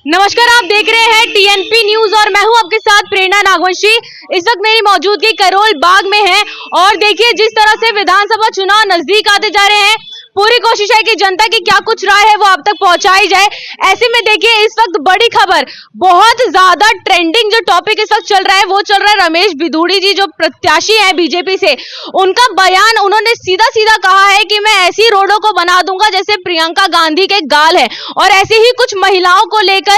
नमस्कार, आप देख रहे हैं टीएनपी न्यूज और मैं हूं आपके साथ प्रेरणा नागवंशी। इस वक्त मेरी मौजूदगी करोल बाग में है और देखिए जिस तरह से विधानसभा चुनाव नजदीक आते जा रहे हैं, पूरी कोशिश है कि जनता की क्या कुछ राय है वो आप तक पहुंचाई जाए। ऐसे में देखिए इस वक्त बड़ी खबर, बहुत ज्यादा ट्रेंडिंग जो टॉपिक इस वक्त चल रहा है वो चल रहा है रमेश बिधूड़ी जी जो प्रत्याशी है बीजेपी से। उनका बयान, उन्होंने सीधा सीधा कहा है कि मैं ऐसी रोडों को बना दूंगा जैसे प्रियंका गांधी के गाल है, और ऐसे ही कुछ महिलाओं को लेकर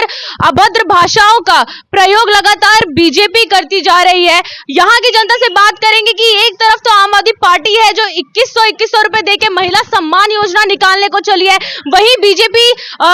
अभद्र भाषाओं का प्रयोग लगातार बीजेपी करती जा रही है। यहाँ की जनता से बात करेंगे कि एक तरफ तो आम आदमी पार्टी है जो 2100 रुपए देके महिला सम्मान योजना निकालने को चली है, वहीं बीजेपी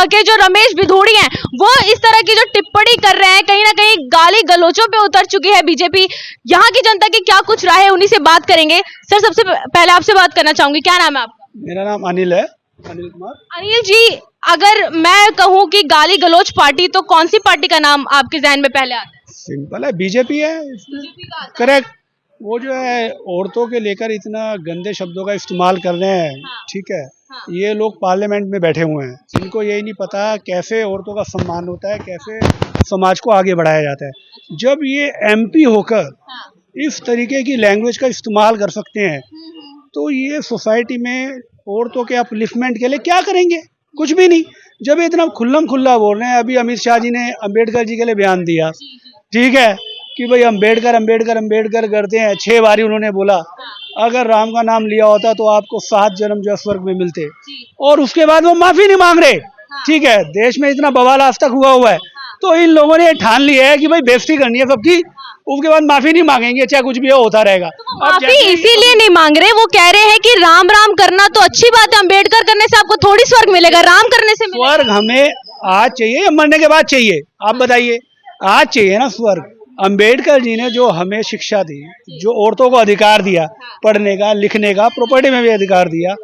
के जो रमेश बिधूड़ी हैं वो इस तरह की जो टिप्पणी कर रहे हैं, कहीं ना कहीं गाली गलोचों पे उतर चुकी है बीजेपी। यहाँ की जनता की क्या कुछ राय है उन्हीं से बात करेंगे। सर, सबसे पहले आपसे बात करना चाहूंगी, क्या नाम है आपका? मेरा नाम अनिल है, अनिल कुमार। अनिल जी, अगर मैं कहूं कि गाली गलोच पार्टी, तो कौन सी पार्टी का नाम आपके जहन में पहले आता है? सिंपल है, बीजेपी है। करेक्ट। वो जो है औरतों के लेकर इतना गंदे शब्दों का इस्तेमाल कर रहे हैं, ठीक है। ये लोग पार्लियामेंट में बैठे हुए हैं, जिनको यही नहीं पता कैसे औरतों का सम्मान होता है, कैसे समाज को आगे बढ़ाया जाता है। जब ये एमपी होकर इस तरीके की लैंग्वेज का इस्तेमाल कर सकते हैं, तो ये सोसाइटी में औरतों के अपलिफ्टमेंट के लिए क्या करेंगे? कुछ भी नहीं। जब ये इतना खुल्लम खुल्ला बोल रहे हैं, अभी अमित शाह जी ने अंबेडकर जी के लिए बयान दिया, ठीक है, कि भाई अंबेडकर अंबेडकर अंबेडकर करते हैं, 6 बारी उन्होंने बोला। अगर राम का नाम लिया होता तो आपको 7 जन्म जो स्वर्ग में मिलते, और उसके बाद वो माफी नहीं मांग रहे, ठीक है। देश में इतना बवाल आज तक हुआ है, तो इन लोगों ने ठान लिया है कि भाई बेइज्जती करनी है सबकी, उसके बाद माफी नहीं मांगेंगे, चाहे कुछ भी हो, होता रहेगा। माफी इसीलिए नहीं मांग रहे, वो कह रहे हैं कि राम राम करना तो अच्छी बात है, अंबेडकर करने से आपको थोड़ी स्वर्ग मिलेगा, राम करने से मिलेगा। स्वर्ग हमें आज चाहिए या मरने के बाद चाहिए? आप बताइए। आज चाहिए ना स्वर्ग। अंबेडकर जी ने जो हमें शिक्षा दी, जो औरतों को अधिकार दिया पढ़ने का, लिखने का, प्रॉपर्टी में भी अधिकार दिया,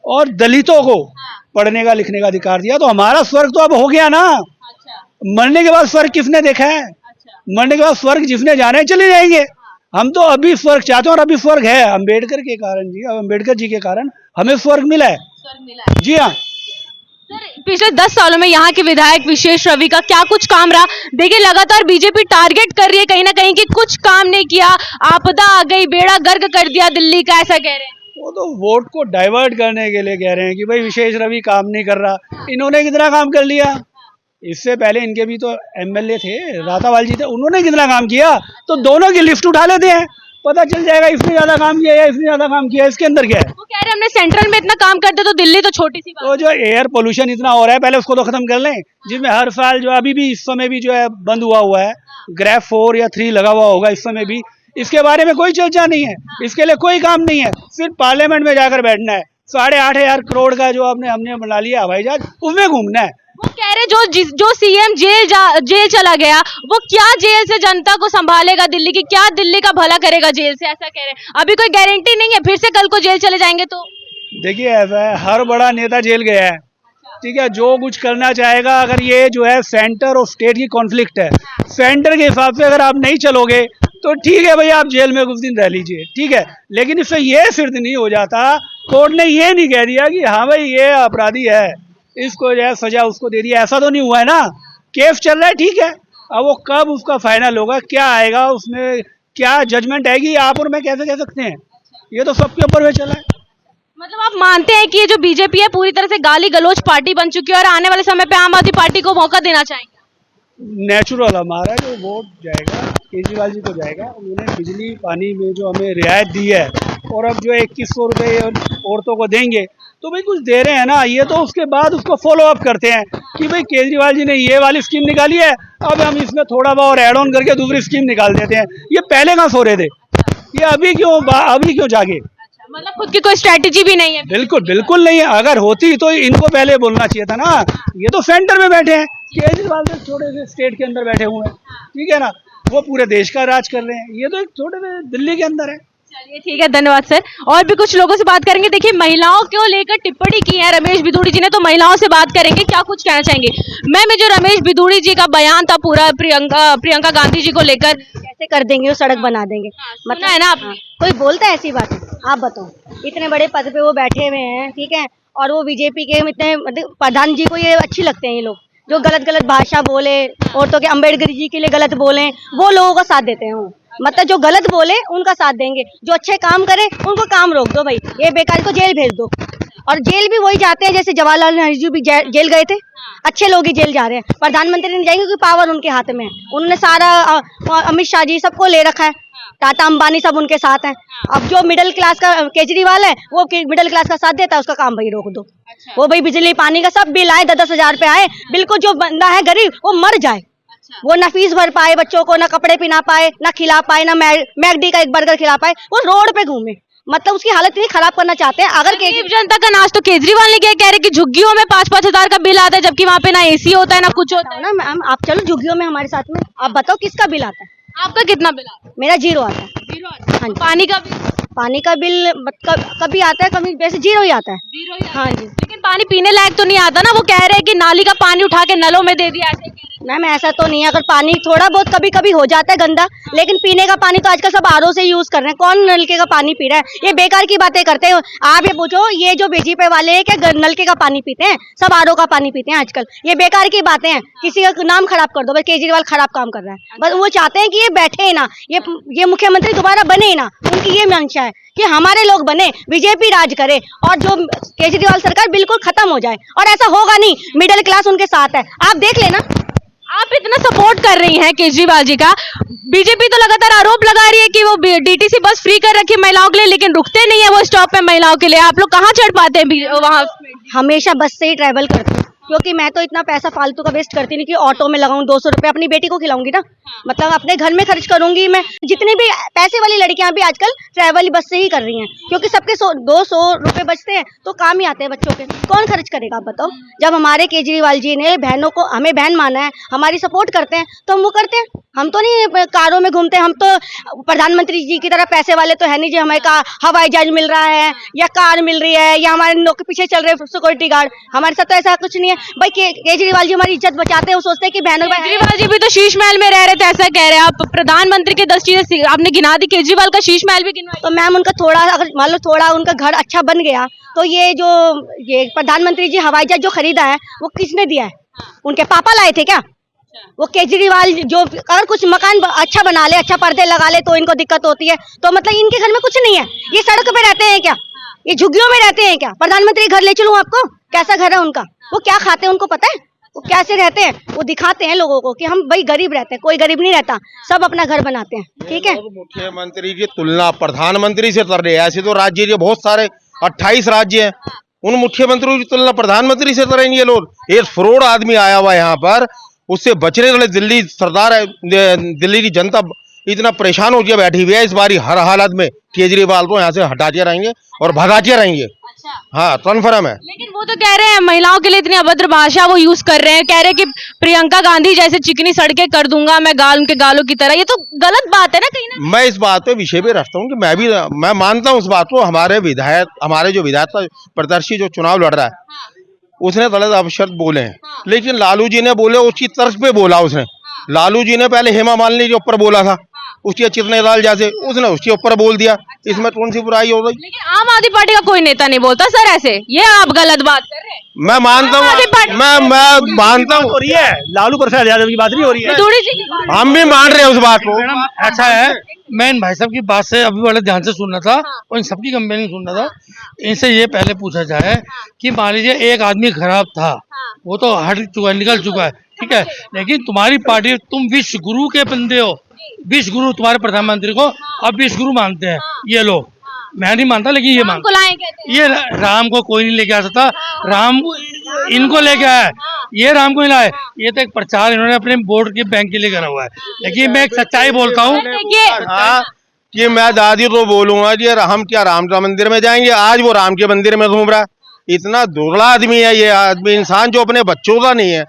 और दलितों को पढ़ने का, लिखने का अधिकार दिया, तो हमारा स्वर्ग तो अब हो गया ना। मरने के बाद स्वर्ग किसने देखा है? मरने के बाद स्वर्ग जिसने जाना है चले जाएंगे। हम तो अभी स्वर्ग चाहते हैं, और अभी स्वर्ग है अंबेडकर के कारण जी, अंबेडकर जी के कारण हमें स्वर्ग मिला है। जी हाँ सर, पिछले 10 सालों में यहाँ के विधायक विशेष रवि का क्या कुछ काम रहा? देखिए लगातार बीजेपी टारगेट कर रही है कहीं ना कहीं कि कुछ काम नहीं किया, आपदा आ गई, बेड़ा गर्क कर दिया दिल्ली का, ऐसा कह रहे हैं। वो तो वोट को डाइवर्ट करने के लिए कह रहे हैं कि भाई विशेष रवि काम नहीं कर रहा। इन्होंने कितना काम कर लिया? इससे पहले इनके भी तो एमएलए थे, रातावाल जी थे, उन्होंने कितना काम किया? तो दोनों की लिस्ट उठा लेते हैं, पता चल जाएगा इसने ज्यादा काम किया या इसने ज्यादा काम किया। इसके अंदर क्या है? वो कह रहे हैं हमने सेंट्रल में इतना काम करते तो दिल्ली तो छोटी सी बात। तो जो एयर पोल्यूशन इतना हो रहा है, पहले उसको तो खत्म कर लें, जिसमें हर साल जो अभी भी इस समय भी जो है बंद हुआ है, ग्रेफ 4 या 3 लगा हुआ होगा इस समय भी, इसके बारे में कोई चर्चा नहीं है, इसके लिए कोई काम नहीं है, सिर्फ पार्लियामेंट में जाकर बैठना है। 8,500 करोड़ का जो हमने बना लिया हवाई जहाज, उसमें घूमना है। वो कह रहे जो सीएम जेल चला गया, वो क्या जेल से जनता को संभालेगा दिल्ली की, क्या दिल्ली का भला करेगा जेल से, ऐसा कह रहे हैं। अभी कोई गारंटी नहीं है, फिर से कल को जेल चले जाएंगे तो। देखिए ऐसा है, हर बड़ा नेता जेल गया है, ठीक है। जो कुछ करना चाहेगा, अगर ये जो है सेंटर और स्टेट की कॉन्फ्लिक्ट है, सेंटर के हिसाब से अगर आप नहीं चलोगे तो ठीक है भाई, आप जेल में कुछ दिन रह लीजिए, ठीक है। लेकिन इससे ये सिद्ध नहीं हो जाता, कोर्ट ने ये नहीं कह दिया कि हाँ भाई ये अपराधी है, इसको जो है सजा उसको दे दिया, ऐसा तो नहीं हुआ है ना। केस चल रहा है, ठीक है। अब वो कब उसका फाइनल होगा, क्या आएगा उसमें, क्या जजमेंट आएगी, आप और मैं कैसे कह सकते हैं? ये तो सबके ऊपर में चला है। मतलब आप मानते हैं कि ये जो बीजेपी है पूरी तरह से गाली गलोच पार्टी बन चुकी है और आने वाले समय पे आम आदमी पार्टी को मौका देना चाहेंगे? नेचुरल हमारा जो वोट जाएगा केजरीवाल जी को जाएगा। उन्होंने बिजली पानी में जो हमें रियायत दी है, और अब जो 2100 रुपये औरतों को देंगे, तो भाई कुछ दे रहे हैं ना, ये तो उसके बाद उसको फॉलो अप करते हैं कि भाई केजरीवाल जी ने ये वाली स्कीम निकाली है, अब हम इसमें थोड़ा बहुत ऐड ऑन करके दूसरी स्कीम निकाल देते हैं। ये पहले कहाँ सो रहे थे? ये अभी क्यों जागे? मतलब खुद की कोई स्ट्रेटेजी भी नहीं है? बिल्कुल बिल्कुल नहीं है। अगर होती तो इनको पहले बोलना चाहिए था ना। ये तो सेंटर में बैठे हैं, केजरीवाल से छोटे से स्टेट के अंदर बैठे हुए हैं, ठीक है ना। वो पूरे देश का राज कर रहे हैं, ये तो एक छोटे से दिल्ली के अंदर है। चलिए ठीक है, धन्यवाद सर। और भी कुछ लोगों से बात करेंगे। देखिए महिलाओं को लेकर टिप्पणी की है रमेश बिधूड़ी जी ने, तो महिलाओं से बात करेंगे, क्या कुछ कहना चाहेंगे। मैम, जो रमेश बिधूड़ी जी का बयान था पूरा प्रियंका गांधी जी को लेकर, कैसे कर देंगे वो, सड़क बना देंगे, मतलब है ना आप? कोई बोलता है ऐसी बात? आप बताओ, इतने बड़े पद पे वो बैठे हुए हैं, ठीक है, और वो बीजेपी के इतने, मतलब प्रधान जी को ये अच्छी लगते हैं ये लोग, जो गलत गलत भाषा बोले, औरतों के अम्बेडकर जी के लिए गलत बोले, वो लोगों का साथ देते हैं वो। मतलब जो गलत बोले उनका साथ देंगे, जो अच्छे काम करें उनको काम रोक दो भाई, ये बेकार को जेल भेज दो। और जेल भी वही जाते हैं जैसे जवाहरलाल नेहरू जी भी जेल गए थे, अच्छे लोग ही जेल जा रहे हैं, प्रधानमंत्री नहीं जाएंगे क्योंकि पावर उनके हाथ में है। उन्होंने सारा अमित शाह जी सबको ले रखा है, टाटा अंबानी सब उनके साथ हैं। अब जो मिडिल क्लास का केजरीवाल है वो मिडिल क्लास का साथ देता है, उसका काम भाई रोक दो। वो भाई बिजली पानी का सब बिल आए, 10-10 हजार रुपए आए, बिल्कुल जो बंदा है गरीब वो मर जाए, वो ना फीस भर पाए बच्चों को, ना कपड़े पहना पाए, ना खिला पाए, ना मैगडी का एक बर्गर खिला पाए, वो रोड पे घूमे। मतलब उसकी हालत इतनी खराब करना चाहते हैं। अगर जनता का नाश तो केजरीवाल ने क्या कह रहे कि झुग्गियों में 5-5 हजार का बिल आता है, जबकि वहाँ पे ना एसी होता है ना कुछ होता है ना मैम, आप चलो झुग्गियों में हमारे साथ में, आप बताओ किसका बिल आता है? आपका कितना बिल आता है? मेरा 0 आता है। जीरो आता है। हाँ जी। पानी का बिल? पानी का बिल कभी आता है, कभी वैसे 0 ही आता है। जीरो ही आता है। हाँ जी। लेकिन पानी पीने लायक तो नहीं आता ना, वो कह रहे हैं कि नाली का पानी उठा के नलों में दे दिया, ऐसे कह रहे हैं। मैम ऐसा तो नहीं है, अगर पानी थोड़ा बहुत कभी कभी हो जाता है गंदा, लेकिन पीने का पानी तो आजकल सब आरओ से यूज कर रहे हैं, कौन नलके का पानी पी रहा है? ये बेकार की बातें करते हैं। आप ये पूछो, ये जो बीजेपी वाले हैं क्या नलके का पानी पीते हैं? सब आरओ का पानी पीते हैं आजकल। ये बेकार की बातें हैं, किसी का नाम खराब कर दो। बस केजरीवाल खराब काम कर रहा है, बस वो चाहते हैं कि ये बैठे ना, ये मुख्यमंत्री दोबारा बने ना, उनकी ये मंशा है कि हमारे लोग बने, बीजेपी राज करे और जो केजरीवाल सरकार बिल्कुल खत्म हो जाए। और ऐसा होगा नहीं, मिडिल क्लास उनके साथ है, आप देख लेना। आप इतना सपोर्ट कर रही हैं केजरीवाल जी का, बीजेपी तो लगातार आरोप लगा रही है कि वो डीटीसी बस फ्री कर रखी है महिलाओं के लिए, लेकिन रुकते नहीं है वो स्टॉप पे महिलाओं के लिए। आप लोग कहाँ चढ़ पाते हैं वहाँ? हमेशा बस से ही ट्रैवल करती हूँ, क्योंकि मैं तो इतना पैसा फालतू का वेस्ट करती नहीं कि ऑटो में लगाऊं। 200 रुपए अपनी बेटी को खिलाऊंगी ना, मतलब अपने घर में खर्च करूंगी मैं। जितनी भी पैसे वाली लड़कियां भी आजकल ट्रैवल बस से ही कर रही हैं, क्योंकि सबके 200 रुपए बचते हैं तो काम ही आते हैं बच्चों के। कौन खर्च करेगा आप बताओ? जब हमारे केजरीवाल जी ने बहनों को, हमें बहन माना है, हमारी सपोर्ट करते हैं तो हम वो करते हैं। हम तो नहीं कारों में घूमते, हम तो प्रधानमंत्री जी की तरह पैसे वाले तो है नहीं जी हमें हवाई जहाज मिल रहा है या कार मिल रही है या हमारे लोग के पीछे चल रहे सिक्योरिटी गार्ड। हमारे साथ तो ऐसा कुछ नहीं है भाई। केजरीवाल जी हमारी इज्जत बचाते हैं, वो सोचते हैं कि बहनों। केजरीवाल जी भी तो शीश महल में रह रहे थे, ऐसा कह रहे हैं आप। प्रधानमंत्री के 10 चीजें आपने गिना दी, केजरीवाल का शीश महल भी गिनवाई। तो मैम उनका थोड़ा, अगर मान लो थोड़ा उनका घर अच्छा बन गया तो ये प्रधानमंत्री जी हवाई जहाज जो खरीदा है वो किसने दिया है? उनके पापा लाए थे क्या? वो केजरीवाल जो अगर कुछ मकान अच्छा बना ले, अच्छा पर्दे लगा ले तो इनको दिक्कत होती है। तो मतलब इनके घर में कुछ नहीं है, ये सड़क पे रहते हैं क्या? ये झुग्गियों में रहते हैं क्या? प्रधानमंत्री घर ले चलूं आपको, कैसा घर है उनका? वो क्या खाते हैं उनको पता है? वो कैसे रहते हैं? वो दिखाते हैं लोगों को कि हम भाई गरीब रहते हैं। कोई गरीब नहीं रहता, सब अपना घर बनाते हैं। ठीक है, मुख्यमंत्री की तुलना प्रधानमंत्री से कर रहे हैं। ऐसे तो राज्य के बहुत सारे 28 राज्य हैं, उन मुख्यमंत्रियों की तुलना प्रधानमंत्री से करेंगे ये लोग। एक फ्रॉड आदमी आया हुआ है यहाँ पर, उससे बचने वाले दिल्ली सरदार है, दिल्ली की जनता इतना परेशान हो गया बैठी हुई है इस बारी। हर हालत में केजरीवाल को यहाँ से हटाते रहेंगे और भगाते रहेंगे। हाँ, कन्फर्म है। लेकिन वो तो कह रहे हैं महिलाओं के लिए इतनी अभद्र भाषा वो यूज कर रहे हैं, कह रहे हैं कि प्रियंका गांधी जैसे चिकनी सड़कें कर दूंगा मैं, उनके गालों की तरह। ये तो गलत बात है ना कहीं ना। मैं इस बात पे विषय पे रखता हूँ कि मैं मानता हूँ उस बात को। हमारे जो विधायक प्रत्याशी जो चुनाव लड़ रहा है उसने गलत अपशब्द बोले हैं, लेकिन लालू जी ने बोले उसकी तर्ज पे बोला उसने। लालू जी ने पहले हेमा मालिनी के ऊपर बोला था, उसके चितने लाल जैसे, उसने उसके ऊपर बोल दिया। इसमें कौन सी बुराई हो गई? लेकिन आम आदमी पार्टी का कोई नेता नहीं बोलता सर ऐसे, ये आप गलत बात कर रहे हैं। मैं मानता हूँ, मैं मानता हूँ। हो रही है, लालू प्रसाद यादव की बात नहीं हो रही है, थोड़ी सी हम भी मान रहे हैं उस बात को। ऐसा है, मैं इन भाई साहब की बात से अभी बड़े ध्यान से सुनना था और इन सबकी कंप्लेन सुनना था। इनसे ये पहले पूछा जाए कि मान लीजिए एक आदमी खराब था, वो तो हट चुका है, निकल चुका है, ठीक है, लेकिन तुम्हारी पार्टी, तुम विश्व गुरु के बंदे हो। विश्व गुरु तुम्हारे प्रधानमंत्री को अब विश्व गुरु मानते हैं ये लोग। मैं नहीं मानता, लेकिन ये मानते। ये राम को कोई नहीं लेके आ सकता, राम इनको लेके आया, ये राम को नहीं लाए। ये तो एक प्रचार इन्होंने अपने वोट के बैंक के लिए करा हुआ है। लेकिन मैं एक सच्चाई बोलता हूँ कि मैं दादी तो बोलूंगा कि हम क्या राम का मंदिर में जाएंगे? आज वो राम के मंदिर में घूम रहा है। इतना दुर्ला आदमी है ये आदमी, इंसान जो अपने बच्चों का नहीं है।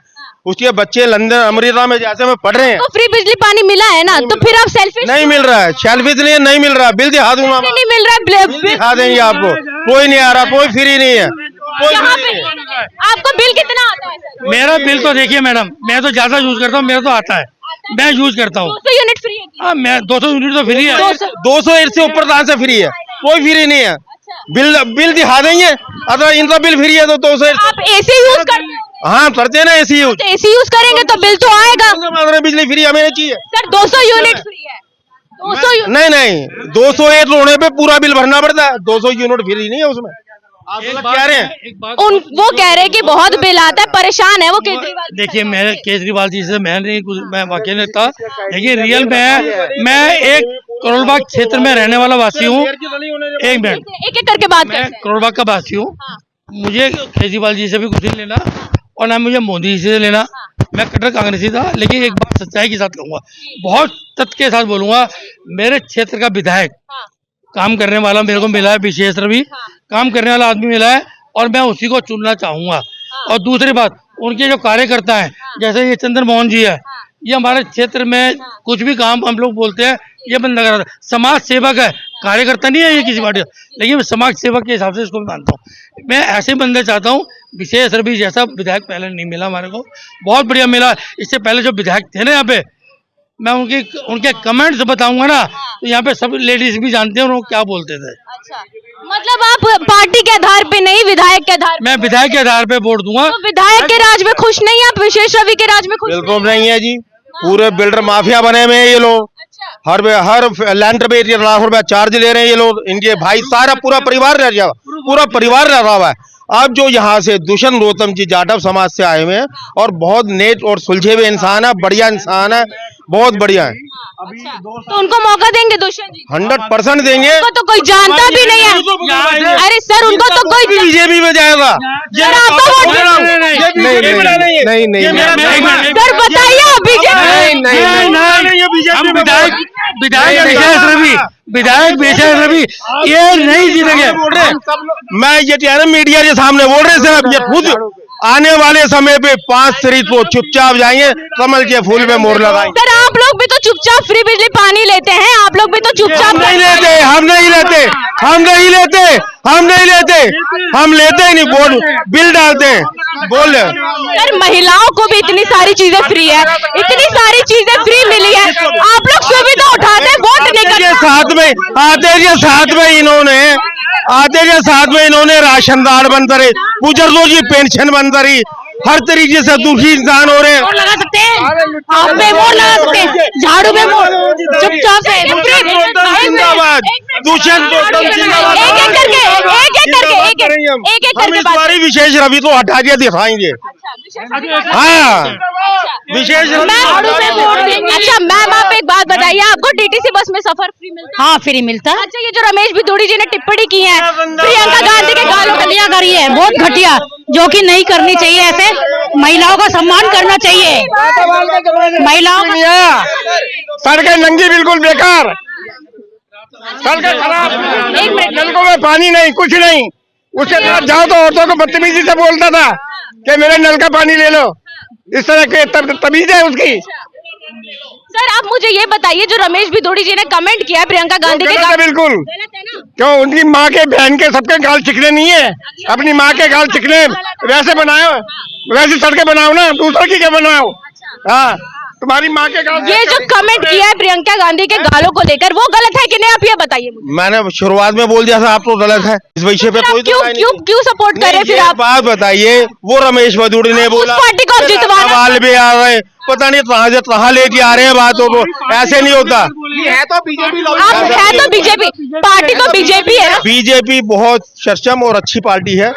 उसके बच्चे लंदन अमेरिका में जैसे में पढ़ रहे हैं। तो फ्री बिजली पानी मिला है ना, तो फिर आप सेल्फिश नहीं मिल रहा है, सेल्फिश नहीं मिल रहा है। बिल दिखा दूंगा, नहीं मिल रहा है, बिल दिखा देंगे आपको। कोई नहीं आ रहा, कोई फ्री नहीं है। यहाँ पे आपको बिल कितना आता है सर? मेरा बिल तो देखिए मैडम, मैं तो ज्यादा यूज करता हूँ, मेरा तो आता है, मैं यूज करता हूँ। 200 यूनिट फ्री है? हाँ, मैं 200 यूनिट तो फ्री है। 200 से ऊपर कहाँ से फ्री है? कोई फ्री नहीं है। बिल दिखा देंगे, अगर इनका बिल फ्री है तो 200। आप एसी यूज करते हो? हाँ करते हैं ना एसी यूज। एसी यूज करेंगे तो बिल तो आएगा। बिजली फ्री हमें नहीं चाहिए सर 200 यूनिट फ्री है, 200 नहीं 201 होने पे पूरा बिल भरना पड़ता है, 200 यूनिट फ्री नहीं है उसमें। आप एक गलत बात कह रहे है, हैं। एक बात वो कह रहे हैं कि बहुत बिल आता है, परेशान है वो केजरीवाल। देखिए, मैं केजरीवाल जी से मैं नहीं कुछ मैं वाकई नहीं था, लेकिन रियल में मैं एक करोलबाग क्षेत्र में रहने वाला वासी हूँ। एक मिनट, एक एक करके बात मैं करते हैं। करोलबाग का वासी हूँ। मुझे केजरीवाल जी से भी कुछ नहीं लेना और ना मुझे मोदी जी से लेना। मैं कट्टर कांग्रेसी था, लेकिन एक बात सच्चाई के साथ कहूंगा, बहुत तथ्य के साथ बोलूंगा, मेरे क्षेत्र का विधायक काम करने वाला मेरे को मिला है, विशेष रवि काम करने वाला आदमी मिला है और मैं उसी को चुनना चाहूंगा। और दूसरी बात, उनके जो कार्यकर्ता हैं, जैसे ये चंद्र मोहन जी है, ये हमारे क्षेत्र में कुछ भी काम हम लोग बोलते हैं ये बंद लगा रहा है। समाज सेवक है, कार्यकर्ता नहीं है ये किसी पार्टी का, लेकिन समाज सेवक के हिसाब से इसको मानता हूँ। मैं ऐसे बंदे चाहता हूँ, विशेष रवि जैसा विधायक पहले नहीं मिला हमारे को, बहुत बढ़िया मिला। इससे पहले जो विधायक थे ना यहाँ पे, मैं उनके कमेंट्स बताऊंगा ना, तो यहाँ पे सब लेडीज भी जानते हैं वो क्या बोलते थे। अच्छा, मतलब आप पार्टी के आधार पे नहीं, विधायक के आधार पे? मैं विधायक के आधार पे वोट दूंगा। तो विधायक के राज में खुश नहीं है आप, विशेष रवि के राज में खुश नहीं? बिल्कुल नहीं है जी, पूरे बिल्डर माफिया बने हुए हैं ये लोग। हर लैंड पे 1 लाख रुपया चार्ज ले रहे हैं ये लोग। इनके भाई सारा पूरा परिवार रह रहा है। अब जो यहाँ से दुष्यंत गौतम जी जाटव समाज से आए हुए हैं और बहुत नेक और सुलझे हुए इंसान है, बढ़िया इंसान है, बहुत बढ़िया है। तो उनको मौका देंगे दुष्यंत जी? 100% देंगे। उनको तो कोई जानता भी नहीं है। अरे सर, उनको तो कोई बीजेपी में जाएगा। सर आपका वोट नहीं सर बताइए आप विधायक विशेष रवि ये नहीं जीतेंगे। मैं ये कह रहा मीडिया के सामने बोल रहे सर, ये खुद आने वाले समय पे 5 तारीख को चुपचाप जाएंगे, कमल के फूल पे मोहर लगाएंगे। सर आप लोग भी तो चुपचाप फ्री बिजली पानी लेते हैं, आप लोग भी तो चुपचाप हम नहीं लेते ही नहीं, वोट बिल डालते हैं, बोल रहे। सर महिलाओं को भी इतनी सारी चीजें फ्री है, इतनी सारी चीजें फ्री मिली है, आप लोग सुविधा उठाते हैं, वोट नहीं करते। आते के साथ में इन्होंने राशन कार्ड बंद करे, बुजुर्गों की पेंशन बंद करी, हर तरीके से दुखी इंसान हो रहे हैं। वोट लगा सकते हैं आप पे, वोट लगा सकते हैं, झाड़ू पे वोट चुपचाप से जिंदाबाद, दुष्यंत गौतम जिंदाबाद। एक हम इस बारी विशेष रवि को हटा के दिखाएंगे। हाँ, विशेष रवि। अच्छा मैम, आप एक बात बताइए, आपको टीटीसी बस में सफर फ्री मिलता है? हाँ फ्री मिलता है। अच्छा, ये जो रमेश भिदोड़ी जी ने टिप्पणी की है प्रियंका गांधी के गालों घटिया करी है, बहुत घटिया, जो कि नहीं करनी चाहिए। ऐसे महिलाओं का सम्मान करना चाहिए। महिलाओं का सड़कें नंगी, बिल्कुल बेकार, सड़कें खराब, नलकों में पानी नहीं, कुछ नहीं। उसके साथ जाओ तो औरतों को बदतमीजी से बोलता था कि मेरे नल का पानी ले लो, इस तरह के तमीज है उसकी। सर आप मुझे ये बताइए, जो रमेश भिदोड़ी जी ने कमेंट किया है प्रियंका गांधी के गाल, बिल्कुल गलत है ना? क्यों, उनकी माँ के बहन के सबके गाल चिकने नहीं है, अपनी माँ के गाल चिकने वैसे बनाओ, वैसी सड़कें बनाओ ना, दूसरों की क्या बनाओ। हाँ, तुम्हारी माँ के गाल। ये जो कमेंट किया है प्रियंका गांधी के गालों को लेकर, वो गलत है कि नहीं, आप ये बताइए मुझे। मैंने शुरुआत में बोल दिया था आप तो गलत है, इस विषय पे कोई क्यों सपोर्ट कर रहे फिर आप? बात बताइए, वो रमेश भिदोड़ी ने बोला, उस पार्टी को जितवाना, सवाल भी आ रहे, पता नहीं कहाँ से कहाँ लेके आ रहे हैं बातों को, ऐसे नहीं होता। है तो बीजेपी पार्टी, तो बीजेपी है ना। बीजेपी बहुत सक्षम और अच्छी पार्टी है।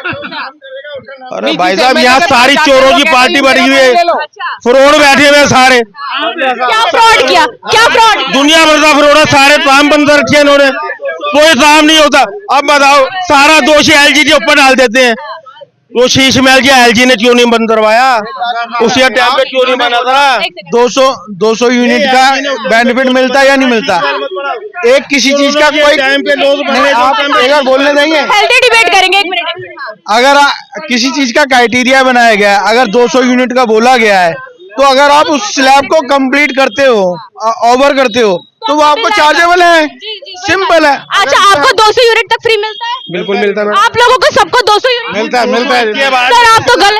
अरे भाई साहब, यहाँ सारी चोरों की पार्टी बनी हुई है, फ्रॉड बैठे हुए सारे। क्या फ्रॉड किया, क्या फ्रॉड? दुनिया भर का फ्रॉड है, सारे काम बंद कर रखे इन्होंने, कोई काम नहीं होता। अब बताओ, सारा दोष एलजी के ऊपर डाल देते हैं। वो शीश महल जी एलजी ने क्यों नहीं बंद करवाया, उसी टाइम पे क्यों नहीं बना था? 200 यूनिट का बेनिफिट मिलता है या नहीं मिलता? एक किसी चीज का कोई टाइम पे लोग आप एक बार बोलने देंगे? हेल्दी डिबेट करेंगे, एक मिनट। अगर किसी चीज का क्राइटेरिया बनाया गया है, अगर 200 यूनिट का बोला गया है, तो अगर आप उस स्लैब को कंप्लीट करते हो, ओवर करते हो, तो वो आपको चार्जेबल है। सिंपल है। अच्छा, आपको 200 यूनिट तक फ्री मिलता है? बिल्कुल मिलता है आप लोगों को सबको 200 यूनिट मिलता है सर, आप तो गलत।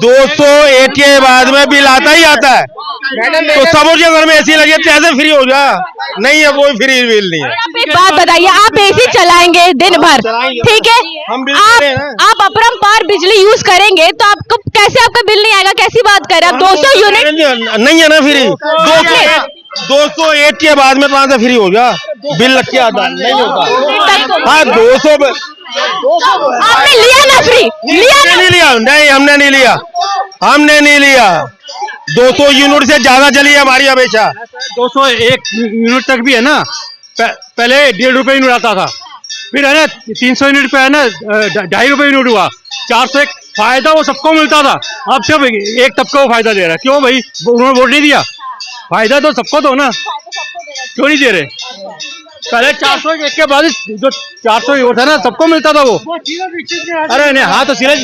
201 के बाद में बिल आता ही आता है। तो सब के घर में एसी लगी है, कैसे फ्री हो जा? नहीं है, कोई फ्री बिल नहीं है। आप एक बात बताइए, आप एसी चलाएंगे दिन भर, ठीक है, हम बिल दे रहे हैं। आप अपरंपार बिजली यूज करेंगे तो आपको कैसे आपका बिल नहीं आएगा? कैसी बात कर रहे हैं आप? 200 यूनिट नहीं है ना फ्री। 201 के बाद में कहाँ से फ्री हो जा? बिल लग के आता नहीं होता। हाँ, 200 आपने लिया ना फ्री? लिया ना? नहीं लिया, नहीं हमने नहीं लिया। 200 यूनिट से ज्यादा चली है हमारी हमेशा। 201 यूनिट तक भी है ना, पहले 1.5 रुपए यूनिट आता था, फिर है ना 300 यूनिट पे है ना 2.5 रुपए यूनिट हुआ, 401 फायदा वो सबको मिलता था। अब सिर्फ एक तबका को फायदा दे रहा है। क्यों भाई? उन्होंने वोट नहीं दिया, फायदा तो सबको दो ना, क्यों नहीं दे रहे? पहले 401 के बाद जो 400 वोट है ना सबको मिलता था वो। अरे नहीं, हाँ तो सीधा